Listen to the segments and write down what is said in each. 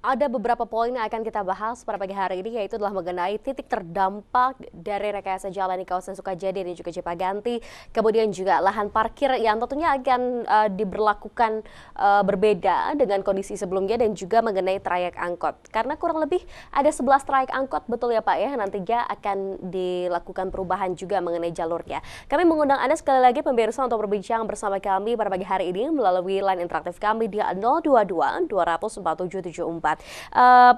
Ada beberapa poin yang akan kita bahas pada pagi hari ini, yaitu adalah mengenai titik terdampak dari rekayasa jalan di kawasan Sukajadi dan juga Cipaganti, kemudian juga lahan parkir yang tentunya akan diberlakukan berbeda dengan kondisi sebelumnya, dan juga mengenai trayek angkot. Karena kurang lebih ada 11 trayek angkot, betul ya Pak ya, nantinya akan dilakukan perubahan juga mengenai jalurnya. Kami mengundang Anda sekali lagi pemirsa untuk berbincang bersama kami pada pagi hari ini melalui line interaktif kami di 022 200 4774.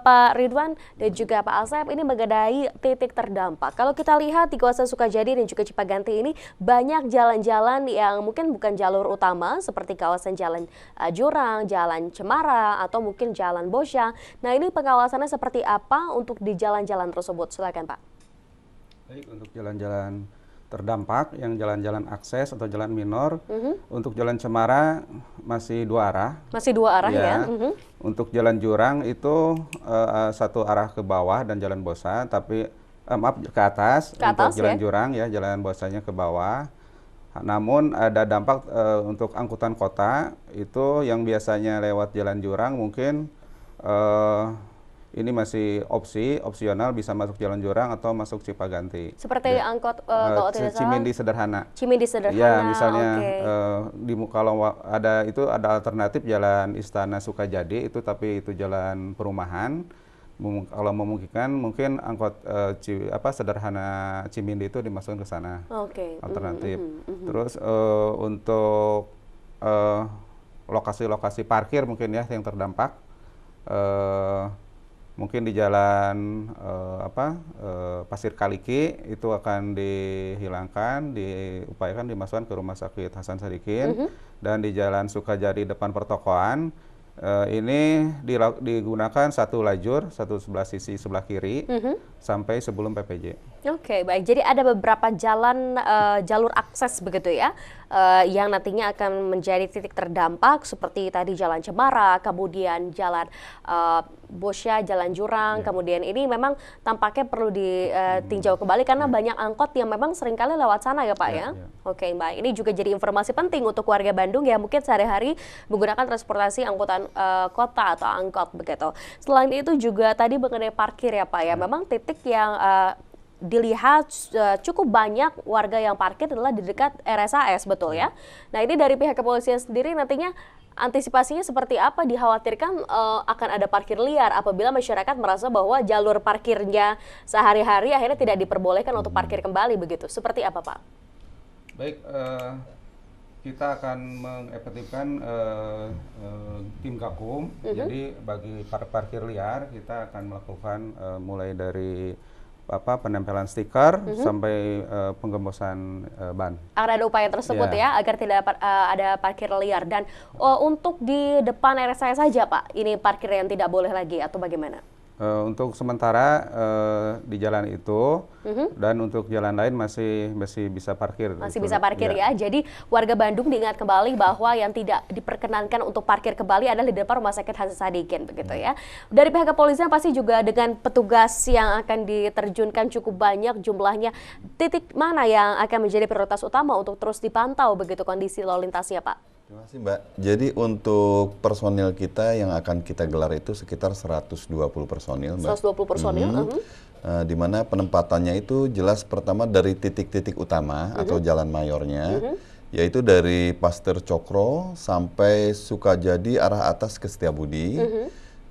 Pak Ridwan dan juga Pak Asep, ini mengenai titik terdampak. Kalau kita lihat di kawasan Sukajadi dan juga Cipaganti ini banyak jalan-jalan yang mungkin bukan jalur utama seperti kawasan Jalan Jurang, Jalan Cemara, atau mungkin Jalan Bosya. Nah, ini pengawasannya seperti apa untuk di jalan-jalan tersebut? Silakan Pak. Baik, untuk jalan-jalan terdampak yang jalan-jalan akses atau jalan minor, untuk Jalan Cemara masih dua arah. Masih dua arah ya? Untuk Jalan Jurang itu satu arah ke bawah dan Jalan Bosa, tapi maaf ke atas. Untuk Jalan Jurang ya, Jalan Bosanya ke bawah. Namun ada dampak untuk angkutan kota itu yang biasanya lewat Jalan Jurang mungkin ini masih opsional bisa masuk Jalan Jurang atau masuk Cipaganti. Seperti angkot kalau tidak salah. Cimindi Sederhana. Cimindi Sederhana. Ya, misalnya kalau ada itu ada alternatif Jalan Istana Sukajadi itu, tapi itu jalan perumahan. Kalau memungkinkan mungkin angkot Sederhana Cimindi itu dimasukkan ke sana. Alternatif. Terus untuk lokasi-lokasi parkir mungkin ya yang terdampak. Mungkin di jalan Pasir Kaliki itu akan dihilangkan, diupayakan dimasukkan ke Rumah Sakit Hasan Sadikin. Dan di Jalan Sukajadi depan pertokoan ini digunakan satu lajur, satu sebelah sisi sebelah kiri sampai sebelum PPJ. Oke, baik. Jadi ada beberapa jalur akses begitu ya, yang nantinya akan menjadi titik terdampak seperti tadi Jalan Cemara, kemudian Jalan Bosya, Jalan Jurang, kemudian ini memang tampaknya perlu ditinjau kembali karena banyak angkot yang memang seringkali lewat sana ya Pak ya. Oke, baik. Ini juga jadi informasi penting untuk warga Bandung yang mungkin sehari-hari menggunakan transportasi angkutan kota atau angkot begitu. Selain itu juga tadi mengenai parkir ya Pak ya, memang titik yang dilihat cukup banyak warga yang parkir adalah di dekat RSAS, betul ya? Nah, ini dari pihak kepolisian sendiri nantinya antisipasinya seperti apa? Dikhawatirkan akan ada parkir liar apabila masyarakat merasa bahwa jalur parkirnya sehari-hari akhirnya tidak diperbolehkan untuk parkir kembali begitu. Seperti apa Pak? Baik, kita akan mengefektifkan tim Gakum. Jadi bagi parkir liar kita akan melakukan mulai dari penempelan stiker sampai penggembosan ban. Akan ada upaya tersebut ya agar tidak ada parkir liar. Dan untuk di depan RSAS saja Pak, ini parkir yang tidak boleh lagi atau bagaimana? Untuk sementara di jalan itu dan untuk jalan lain masih bisa parkir. Masih bisa parkir ya. Jadi warga Bandung diingat kembali bahwa yang tidak diperkenankan untuk parkir kembali adalah di depan Rumah Sakit Hasan Sadikin begitu ya. Dari pihak kepolisian pasti juga dengan petugas yang akan diterjunkan cukup banyak jumlahnya. Titik mana yang akan menjadi prioritas utama untuk terus dipantau begitu kondisi lalu lintasnya Pak? Terima kasih Mbak. Jadi untuk personil kita yang akan kita gelar itu sekitar 120 personil Mbak. 120 personil. Di mana penempatannya itu jelas pertama dari titik-titik utama atau jalan mayornya, yaitu dari Pasteur Cokro sampai Sukajadi arah atas ke Setiabudi.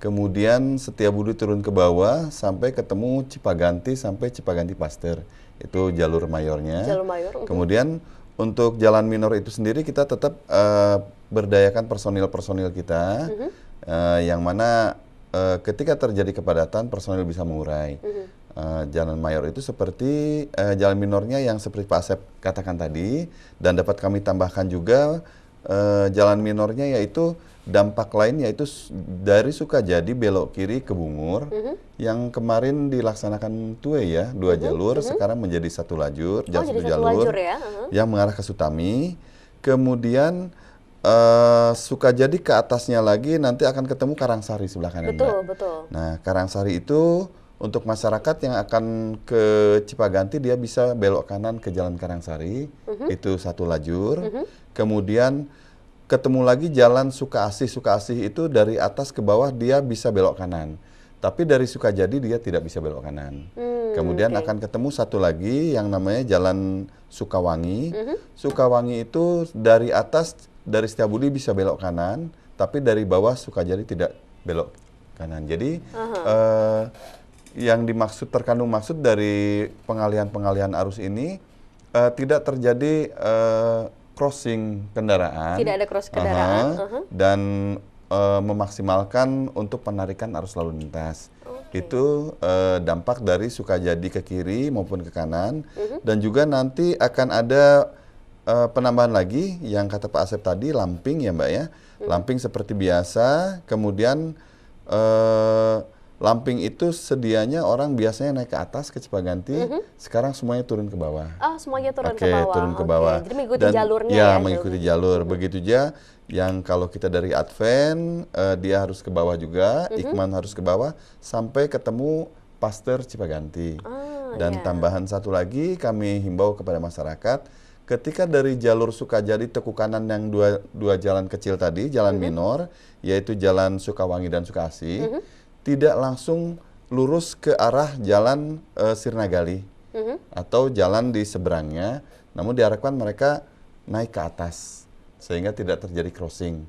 Kemudian Setiabudi turun ke bawah sampai ketemu Cipaganti sampai Cipaganti Pasteur. Itu jalur mayornya. Jalur mayor. Kemudian untuk jalan minor itu sendiri kita tetap berdayakan personil-personil kita, yang mana ketika terjadi kepadatan personil bisa mengurai. Jalan mayor itu seperti jalan minornya yang seperti Pak Asep katakan tadi, dan dapat kami tambahkan juga jalan minornya yaitu dampak lain yaitu dari Sukajadi belok kiri ke Bungur, yang kemarin dilaksanakan two-way ya, dua jalur, sekarang menjadi satu lajur, satu jalur ya? Yang mengarah ke Sutami. Kemudian Sukajadi ke atasnya lagi nanti akan ketemu Karangsari sebelah kanan. Betul. Nah, Karangsari itu untuk masyarakat yang akan ke Cipaganti dia bisa belok kanan ke Jalan Karangsari, itu satu lajur. Kemudian ketemu lagi jalan Sukaasih. Sukaasih itu dari atas ke bawah dia bisa belok kanan. Tapi dari Sukajadi dia tidak bisa belok kanan. Kemudian akan ketemu satu lagi yang namanya Jalan Sukawangi. Sukawangi itu dari atas, dari Setiabudi bisa belok kanan, tapi dari bawah Sukajadi tidak belok kanan. Jadi yang dimaksud, terkandung maksud dari pengalihan arus ini tidak terjadi crossing kendaraan. Tidak ada cross kendaraan. Dan memaksimalkan untuk penarikan arus lalu lintas. Itu dampak dari Sukajadi ke kiri maupun ke kanan. Dan juga nanti akan ada penambahan lagi yang kata Pak Asep tadi, lamping ya Mbak ya. Lamping seperti biasa, kemudian lamping itu sedianya orang biasanya naik ke atas ke Cipaganti, sekarang semuanya turun ke bawah. Oh, semuanya turun ke bawah. Turun ke bawah. Jadi mengikuti jalurnya ya. Ya, mengikuti jalur. Begitu juga yang kalau kita dari Advent, dia harus ke bawah juga, Ikman harus ke bawah, sampai ketemu Pasteur Cipaganti. Dan tambahan satu lagi, kami himbau kepada masyarakat, ketika dari jalur Sukajadi Teku Kanan yang dua jalan kecil tadi, jalan minor, yaitu Jalan Sukawangi dan Sukaasih, tidak langsung lurus ke arah Jalan Sirnagali atau jalan di seberangnya, namun diharapkan mereka naik ke atas sehingga tidak terjadi crossing.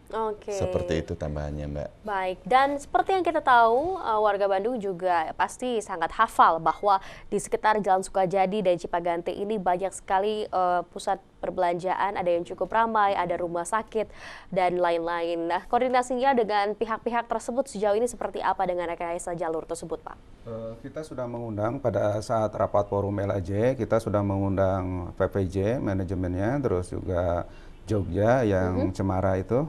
Seperti itu tambahannya Mbak. Baik, dan seperti yang kita tahu, warga Bandung juga pasti sangat hafal bahwa di sekitar Jalan Sukajadi dan Cipaganti ini banyak sekali pusat perbelanjaan, ada yang cukup ramai, ada rumah sakit, dan lain-lain. Nah, koordinasinya dengan pihak-pihak tersebut sejauh ini seperti apa dengan rekayasa jalur tersebut, Pak? Kita sudah mengundang pada saat rapat forum LAJ, kita sudah mengundang PPJ, manajemennya, terus juga Jogja yang Cemara itu,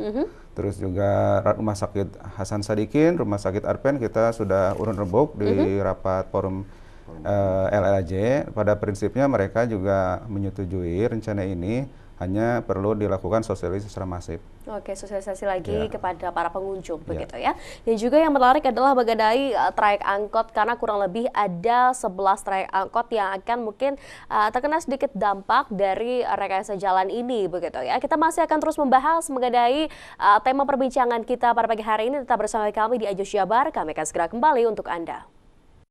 terus juga Rumah Sakit Hasan Sadikin, Rumah Sakit Advent, kita sudah urun rebuk di rapat forum LLAJ. Pada prinsipnya mereka juga menyetujui rencana ini, hanya perlu dilakukan sosialisasi secara masif. Sosialisasi lagi kepada para pengunjung, begitu ya. Dan juga yang menarik adalah mengenai trayek angkot, karena kurang lebih ada 11 trayek angkot yang akan mungkin terkena sedikit dampak dari rekayasa jalan ini, begitu ya. Kita masih akan terus membahas mengenai tema perbincangan kita pada pagi hari ini. Tetap bersama kami di Ajus Jabar, kami akan segera kembali untuk Anda.